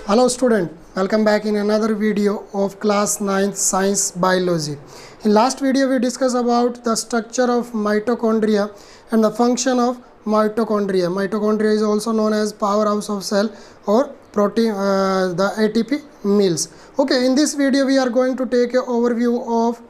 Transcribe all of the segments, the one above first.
Hello student, welcome back in another video of class 9th science biology. In last video we discussed about the structure of mitochondria and the function of mitochondria. Mitochondria is also known as powerhouse of cell or protein, the ATP mills. Okay, in this video we are going to take an overview of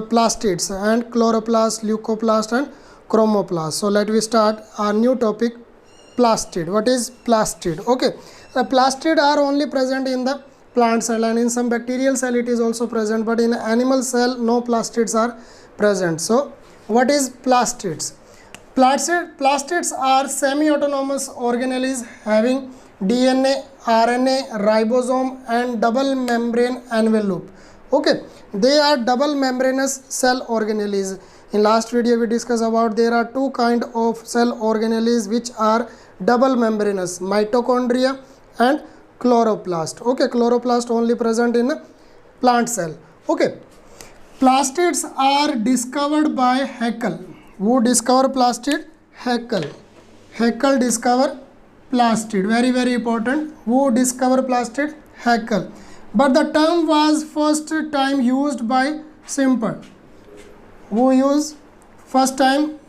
plastids and chloroplast, leucoplast and chromoplast. So let we start our new topic, plastid. What is plastid? Okay, the plastid are only present in the plant cell and in some bacterial cell it is also present, but in animal cell no plastids are present. So what is plastids? Plastids are semi-autonomous organelles having DNA, RNA, ribosome and double membrane envelope. Okay, they are double membranous cell organelles. In last video we discussed about there are two kind of cell organelles which are double membranous, mitochondria and chloroplast. Okay, chloroplast only present in plant cell. Okay, plastids are discovered by Haeckel. Who discover plastid? Haeckel. Haeckel discover plastid. Very important. Who discover plastid? Haeckel. But the term was first time used by Semper. Who used first time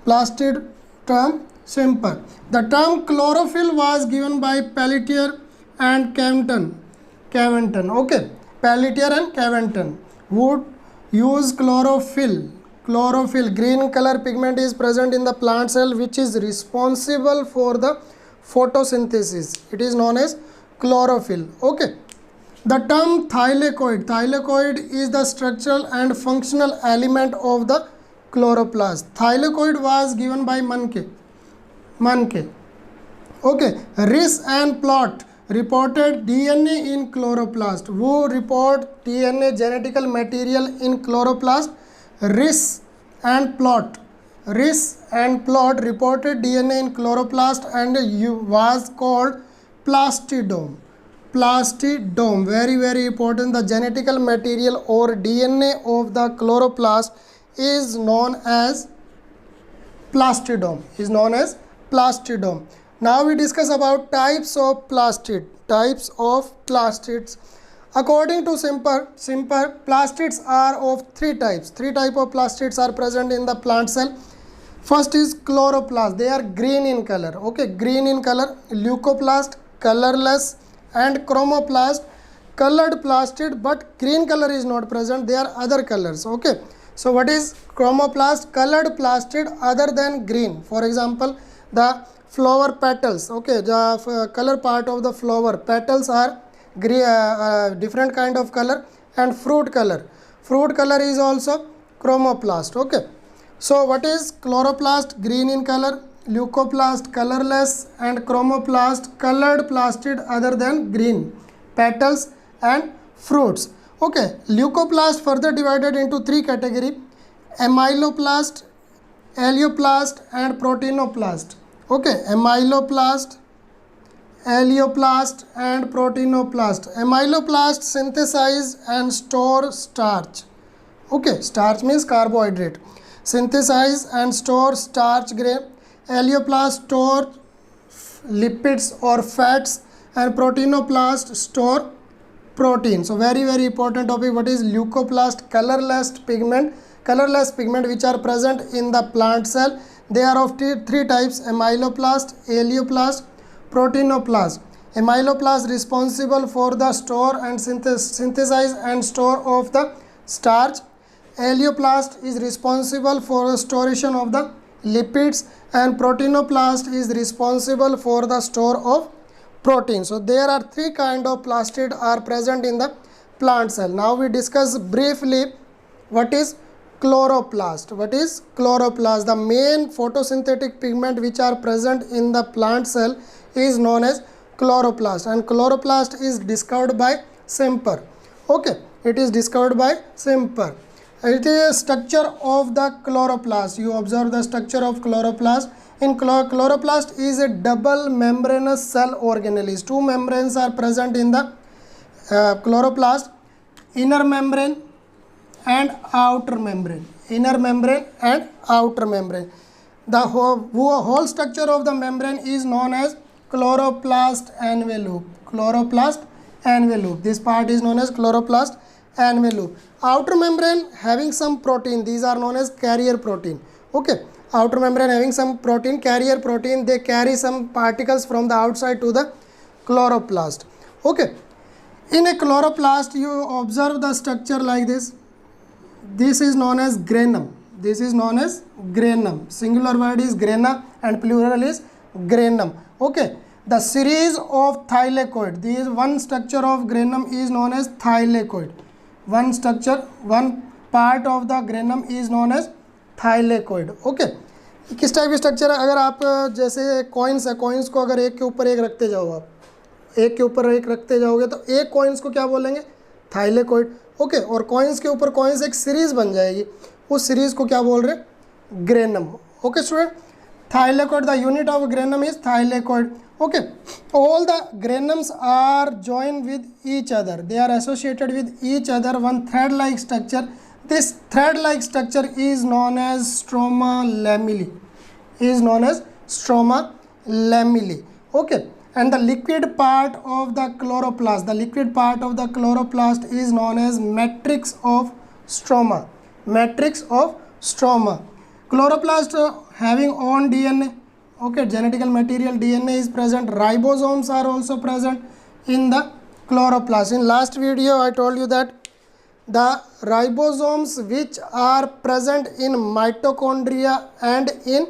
plastid term? Semper. The term chlorophyll was given by Pelletier and Caventon. Okay, Pelletier and Caventon would use chlorophyll. Chlorophyll, green color pigment is present in the plant cell which is responsible for the photosynthesis. It is known as chlorophyll. Okay. The term thylakoid. Thylakoid is the structural and functional element of the chloroplast. Thylakoid was given by Muenke. Okay, Riss and Plot reported DNA in chloroplast. Who report DNA genetical material in chloroplast? Riss and Plot. Riss and Plot reported DNA in chloroplast and was called plastidome. Plastidome, very important. The genetical material or DNA of the chloroplast is known as plastidome. Now we discuss about types of plastids. According to Semper, plastids are of three types. Three types of plastids are present in the plant cell. First is chloroplast. They are green in color. Okay, green in color. Leucoplast, colorless, and chromoplast, colored plastid, but green color is not present. There are other colors. Okay, so what is chromoplast? Colored plastid other than green. For example, the flower petals. Okay, the color part of the flower petals are green, different kind of color, and fruit color is also chromoplast. Okay, so what is chloroplast? Green in color, leucoplast colorless, and chromoplast colored plastid other than green, petals and fruits. Okay, leucoplast further divided into three categories: amyloplast, alloplast and proteinoplast. Okay, amyloplast, alloplast and proteinoplast. Amyloplast synthesize and store starch. Okay, starch means carbohydrate. Synthesize and store starch grain. Alloplast store lipids or fats, and proteinoplast store protein. So very important topic. What is leucoplast? Colorless pigment which are present in the plant cell. They are of three types: amyloplast, alloplast, proteinoplast. Amyloplast responsible for the store and synthesize and store of the starch. Alloplast is responsible for the storation of the lipids, and proteinoplast is responsible for the store of protein. So there are three kind of plastid are present in the plant cell. Now we discuss briefly what is chloroplast. What is chloroplast? The main photosynthetic pigment which are present in the plant cell is known as chloroplast, and chloroplast is discovered by Semper. Okay, it is discovered by Semper. It is structure of the chloroplast. You observe the structure of chloroplast. In chloroplast is a double membranous cell organelles. Two membranes are present in the chloroplast: inner membrane and outer membrane. The whole structure of the membrane is known as chloroplast envelope. Chloroplast envelope. This part is known as chloroplast envelope. Outer membrane having some protein. These are known as carrier protein. Okay. Outer membrane having some protein, carrier protein. They carry some particles from the outside to the chloroplast. Okay. In a chloroplast, you observe the structure like this. This is known as granum. This is known as granum. Singular word is grana and plural is granum. Okay. The series of thylakoid. This one structure of granum is known as thylakoid. One structure, one part of the granum is known as thylakoid. Okay. किस type की structure है? अगर आप जैसे coins है, coins को अगर एक के ऊपर एक रखते जाओ, आप एक के ऊपर एक रखते जाओगे तो एक कॉइन्स को क्या बोलेंगे? थाइलेकोइड. ओके. और कॉइन्स के ऊपर कॉइन्स एक सीरीज बन जाएगी, उस सीरीज को क्या बोल रहे हैं? Granum. Okay student. Thylakoid, the unit of granum is thylakoid. Okay. All the granums are joined with each other. They are associated with each other. One thread like structure. This thread like structure is known as stroma lamellae. Is known as stroma lamellae. Okay. And the liquid part of the chloroplast, the liquid part of the chloroplast is known as matrix of stroma. Matrix of stroma. Chloroplast having own DNA. Okay, genetical material DNA is present. Ribosomes are also present in the chloroplast. In last video I told you that the ribosomes which are present in mitochondria and in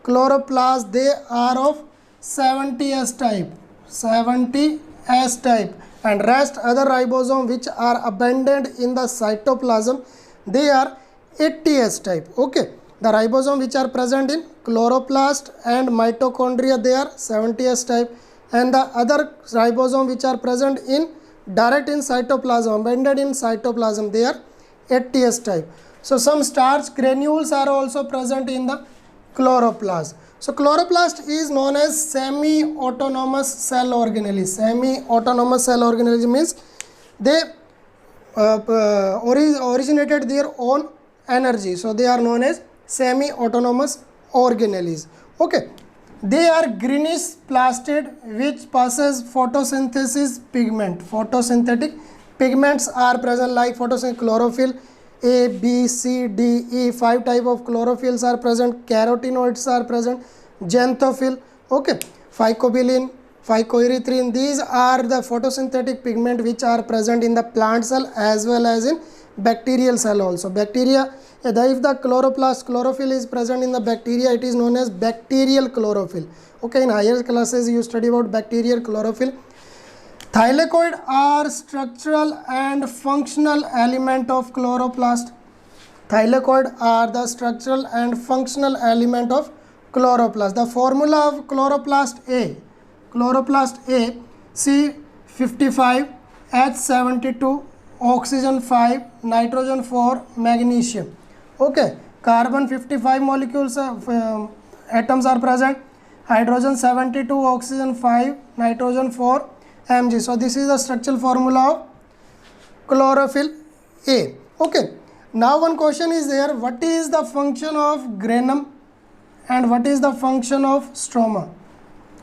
chloroplast, they are of 70s type. 70s type. And rest other ribosome which are abundant in the cytoplasm, they are 80s type. Okay. The ribosome which are present in chloroplast and mitochondria, they are 70s type. And the other ribosome which are present in direct in cytoplasm, abundant in cytoplasm, they are 80s type. So some starch granules are also present in the chloroplast. So chloroplast is known as semi-autonomous cell organelle. Semi-autonomous cell organelle means they originated their own energy. So they are known as semi-autonomous organelles. Okay. They are greenish plastid which passes photosynthesis pigment. Photosynthetic pigments are present like photosynthetic chlorophyll, A, B, C, D, E. 5 type of chlorophylls are present. Carotenoids are present. Xanthophyll. Okay. Phycobilin, phycoerythrin. These are the photosynthetic pigment which are present in the plant cell as well as in bacterial cell also. Bacteria, if the chloroplast, chlorophyll is present in the bacteria, it is known as bacterial chlorophyll. Okay, in higher classes you study about bacterial chlorophyll. Thylakoid are structural and functional element of chloroplast. Thylakoid are the structural and functional element of chloroplast. The formula of chloroplast A, C55, H72, oxygen 5, nitrogen 4, magnesium. Okay, carbon 55 molecules, atoms are present, hydrogen 72, oxygen 5, nitrogen 4, Mg. So this is the structural formula of chlorophyll A. Okay, now one question is there, what is the function of granum and what is the function of stroma?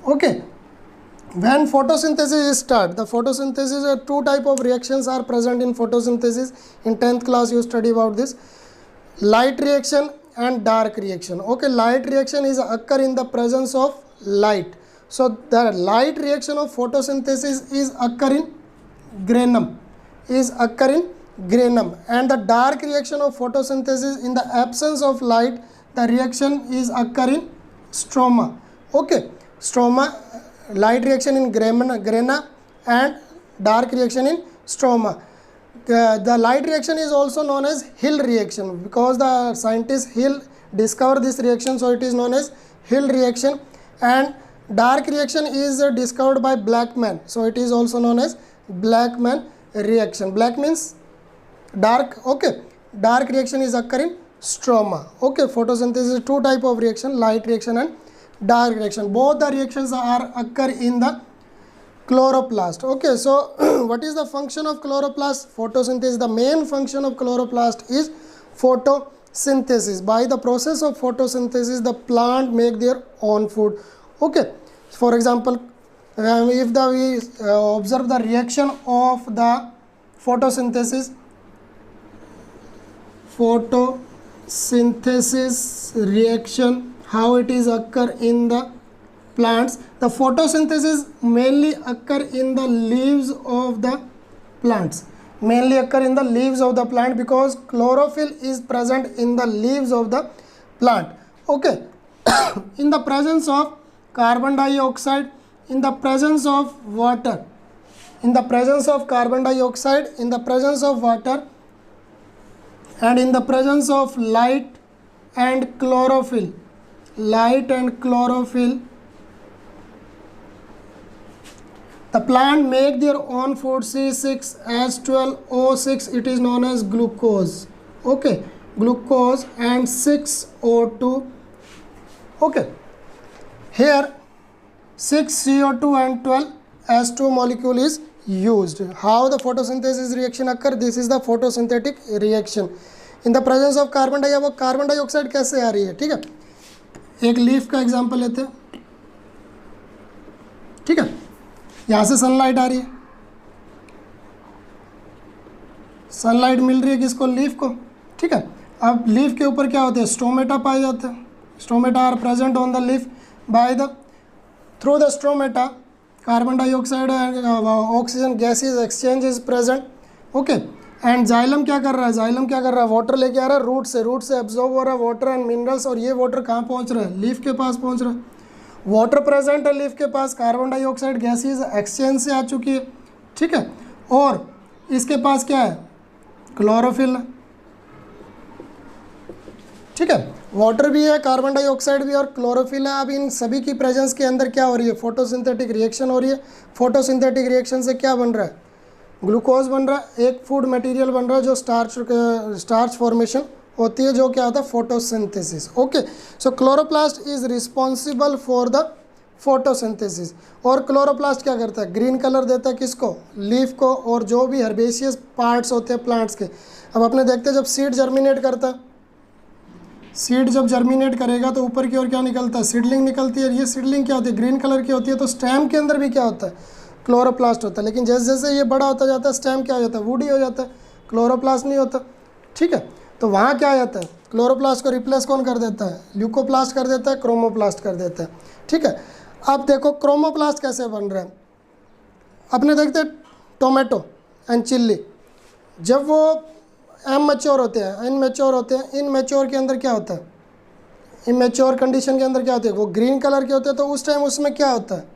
Okay, when photosynthesis start, the photosynthesis, two type of reactions are present in photosynthesis. In 10th class you study about this. Light reaction and dark reaction. Okay, light reaction is occur in the presence of light. So the light reaction of photosynthesis is occur in granum. And the dark reaction of photosynthesis in the absence of light, the reaction is occur in stroma. Okay, stroma, light reaction in grana and dark reaction in stroma. The light reaction is also known as Hill reaction because the scientist Hill discovered this reaction, so it is known as Hill reaction. And dark reaction is discovered by Blackman, so it is also known as Blackman reaction. Black means dark. Okay, dark reaction is occur in stroma. Okay, photosynthesis is two type of reaction, light reaction and dark reaction. Both the reactions are occur in the chloroplast. Okay, so what is the function of chloroplast? Photosynthesis. The main function of chloroplast is photosynthesis. By the process of photosynthesis, the plant make their own food. Okay, for example, if the we observe the reaction of the photosynthesis reaction, how it is occur in the plants. The photosynthesis mainly occur in the leaves of the plants, mainly occur in the leaves of the plant, because chlorophyll is present in the leaves of the plant. Okay. In the presence of carbon dioxide, in the presence of water, in the presence of carbon dioxide, in the presence of water, and in the presence of light and chlorophyll, the plant make their own food C6H12O6. It is known as glucose. Okay, glucose and 6O2. Okay, here 6CO2 and 12H2 molecule is used. How the photosynthesis reaction occur? This is the photosynthetic reaction. In the presence of carbon dioxide कैसे आ रही है? ठीक है, एक leaf का example लेते हैं. ठीक है, यहाँ से सनलाइट आ रही है, सनलाइट मिल रही है किसको? लीफ को. ठीक है, अब लीफ के ऊपर क्या होते हैं? स्टोमेटा पाए जाते हैं. Stomata are present on the leaf. By the through the stomata carbon dioxide and oxygen gases exchange is present. Okay, and xylem क्या कर रहा है? जाइलम क्या कर रहा है? वाटर लेके आ रहा है रूट से एब्जॉर्ब हो रहा है वाटर एंड मिनरल्स. और ये वाटर कहाँ पहुँच रहा है? लीफ के पास पहुँच रहा है. वाटर प्रेजेंट है लीफ के पास, कार्बन डाइऑक्साइड गैसेज एक्सचेंज से आ चुकी है. ठीक है, और इसके पास क्या है? क्लोरोफिल. ठीक है, वाटर भी है, कार्बन डाइऑक्साइड भी और क्लोरोफिल है. अब इन सभी की प्रेजेंस के अंदर क्या हो रही है? फोटोसिंथेटिक रिएक्शन हो रही है. फोटोसिंथेटिक रिएक्शन से क्या बन रहा है? ग्लूकोज बन रहा है, एक फूड मटेरियल बन रहा है जो स्टार्च फॉर्मेशन होती है, जो क्या होता है? Photosynthesis. Okay, so chloroplast is responsible for the photosynthesis. और क्लोरोप्लास्ट क्या करता है? ग्रीन कलर देता है किसको? लीफ को, और जो भी हर्बेशियस पार्ट्स होते हैं प्लांट्स के. अब अपने देखते हैं जब सीड जर्मिनेट करता है, सीड जब जर्मिनेट करेगा तो ऊपर की ओर क्या निकलता है? सीडलिंग निकलती है. ये सीडलिंग क्या होती है? ग्रीन कलर की होती है. तो स्टेम के अंदर भी क्या होता है? क्लोरोप्लास्ट होता है. लेकिन जैसे जैसे ये बड़ा होता जाता है स्टेम क्या हो जाता है? वुडी हो जाता है, क्लोरोप्लास्ट नहीं होता. ठीक है, तो वहाँ क्या आ जाता है? क्लोरोप्लास्ट को रिप्लेस कौन कर देता है? ल्यूकोप्लास्ट कर देता है, क्रोमोप्लास्ट कर देता है. ठीक है, अब देखो क्रोमोप्लास्ट कैसे बन रहा है. अपने देखते हैं टोमेटो एंड चिल्ली, जब वो इमैच्योर होते हैं, इनमैच्योर होते हैं, इनमैच्योर के अंदर क्या होता है? इमैच्योर कंडीशन के अंदर क्या होते हैं? वो ग्रीन कलर के होते हैं. तो उस टाइम उसमें क्या होता है?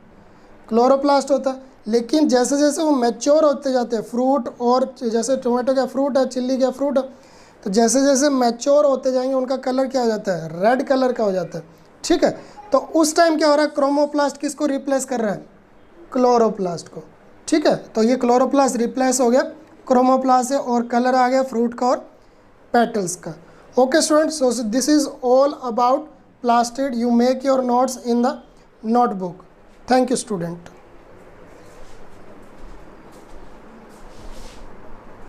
क्लोरोप्लास्ट होता है. लेकिन जैसे जैसे वो मैच्योर होते जाते हैं फ्रूट, और जैसे टोमेटो का फ्रूट है, चिल्ली का फ्रूट है, तो जैसे जैसे मैच्योर होते जाएंगे उनका कलर क्या हो जाता है? रेड कलर का हो जाता है. ठीक है, तो उस टाइम क्या हो रहा है? क्रोमोप्लास्ट किसको रिप्लेस कर रहा है? क्लोरोप्लास्ट को. ठीक है, तो ये क्लोरोप्लास्ट रिप्लेस हो गया क्रोमोप्लास्ट से, और कलर आ गया फ्रूट का और पेटल्स का. Okay students, so this is all about plastid. You make your notes in the notebook. Thank you student.